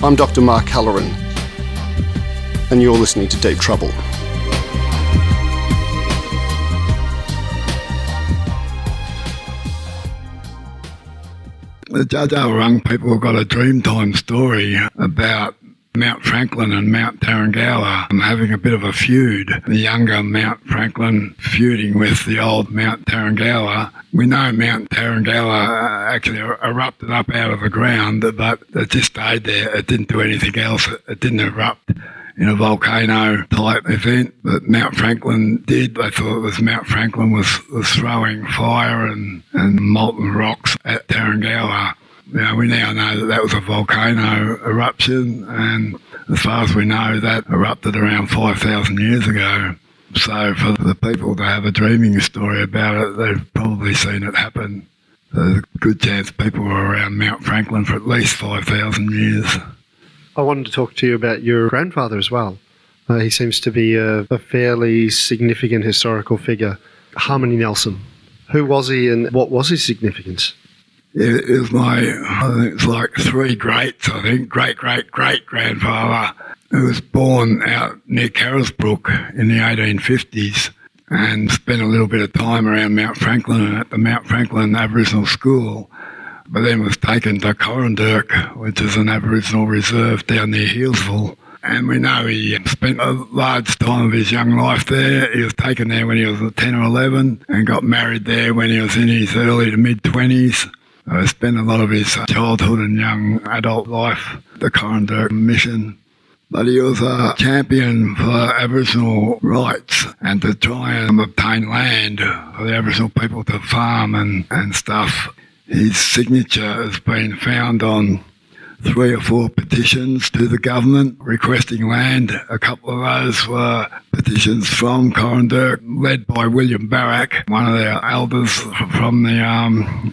I'm Dr. Mark Halloran, and you're listening to Deep Trouble. The Dja Dja Wurrung people have got a Dreamtime story about Mount Franklin and Mount Tarrengower having a bit of a feud. The younger Mount Franklin feuding with the old Mount Tarrengower. We know Mount Tarrengower actually erupted up out of the ground, but it just stayed there. It didn't do anything else. It didn't erupt in a volcano type event, but Mount Franklin did. They thought it was Mount Franklin was throwing fire and molten rocks at Tarrengower. Now, we now know that was a volcano eruption, and as far as we know, that erupted around 5,000 years ago. So for the people to have a dreaming story about it, they've probably seen it happen. There's a good chance people were around Mount Franklin for at least 5,000 years. I wanted to talk to you about your grandfather as well. He seems to be a fairly significant historical figure. Harmony Nelson. Who was he and what was his significance? It was I think it's like three greats, great-great-great-grandfather, who was born out near Carisbrook in the 1850s and spent a little bit of time around Mount Franklin at the Mount Franklin Aboriginal School, but then was taken to Corandurk, which is an Aboriginal reserve down near Healesville. And we know he spent a large time of his young life there. He was taken there when he was 10 or 11 and got married there when he was in his early to mid-20s. Spent a lot of his childhood and young adult life at the Corandurk mission. But he was a champion for Aboriginal rights and to try and obtain land for the Aboriginal people to farm and stuff. His signature has been found on 3 or 4 petitions to the government requesting land. A couple of those were petitions from Corandurk, led by William Barrack, one of their elders from the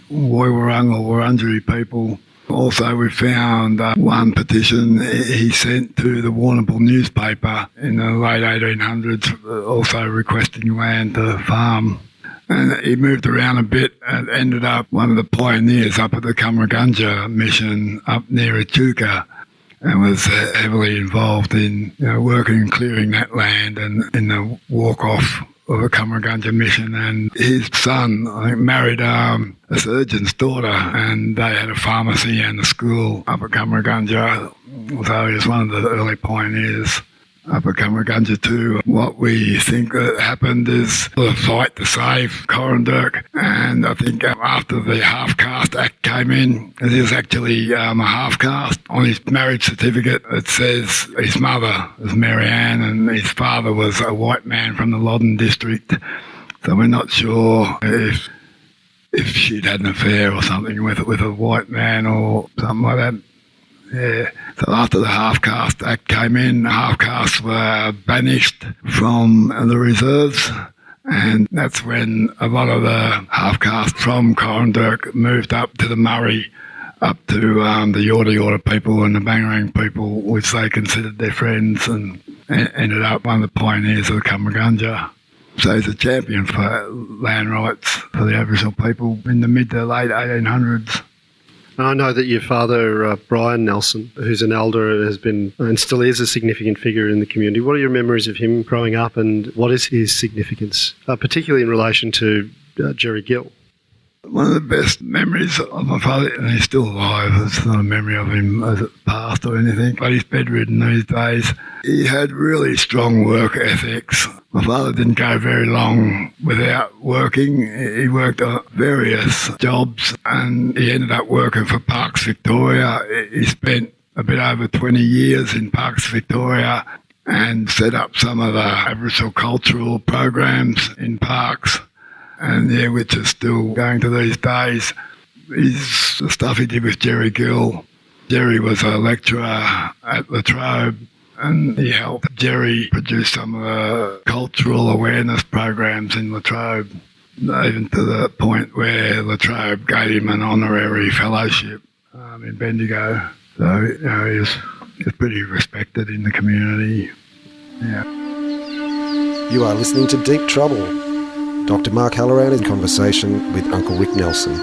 Wurrung or Wurundjeri people. Also, we found one petition he sent to the Warrnambool newspaper in the late 1800s, also requesting land to farm. And he moved around a bit and ended up one of the pioneers up at the Cummeragunja mission up near Echuca, and was heavily involved in working and clearing that land and in the walk-off of the Cummeragunja mission. And his son, I think, married a surgeon's daughter, and they had a pharmacy and a school up at Cummeragunja, so he was one of the early pioneers up at Cummeragunja too. What we think that happened is a fight to save Corandurk, and I think after the Half-Caste Act came in, he was actually a half-caste. On his marriage certificate it says his mother was Mary Ann and his father was a white man from the Loddon district, so we're not sure if she'd had an affair or something with a white man or something like that. Yeah. So after the Half-Caste Act came in, half-castes were banished from the reserves, and that's when a lot of the half-castes from Corandurk moved up to the Murray, up to the Yorta Yorta people and the Bangarang people, which they considered their friends, and ended up one of the pioneers of the Cummeragunja. So he's a champion for land rights for the Aboriginal people in the mid to late 1800s. And I know that your father, Brian Nelson, who's an elder, has been and still is a significant figure in the community. What are your memories of him growing up, and what is his significance, particularly in relation to Jerry Gill? One of the best memories of my father, and he's still alive, it's not a memory of him as it passed or anything, but he's bedridden these days. He had really strong work ethics. My father didn't go very long without working. He worked on various jobs, and he ended up working for Parks Victoria. He spent a bit over 20 years in Parks Victoria and set up some of the Aboriginal cultural programs in parks, and which is still going to these days. The stuff he did with Jerry Gill. Jerry was a lecturer at La Trobe, and he helped Jerry produce some of the cultural awareness programs in La Trobe, even to the point where La Trobe gave him an honorary fellowship in Bendigo. So, he's pretty respected in the community. Yeah. You are listening to Deep Trouble. Dr. Mark Halloran in conversation with Uncle Rick Nelson.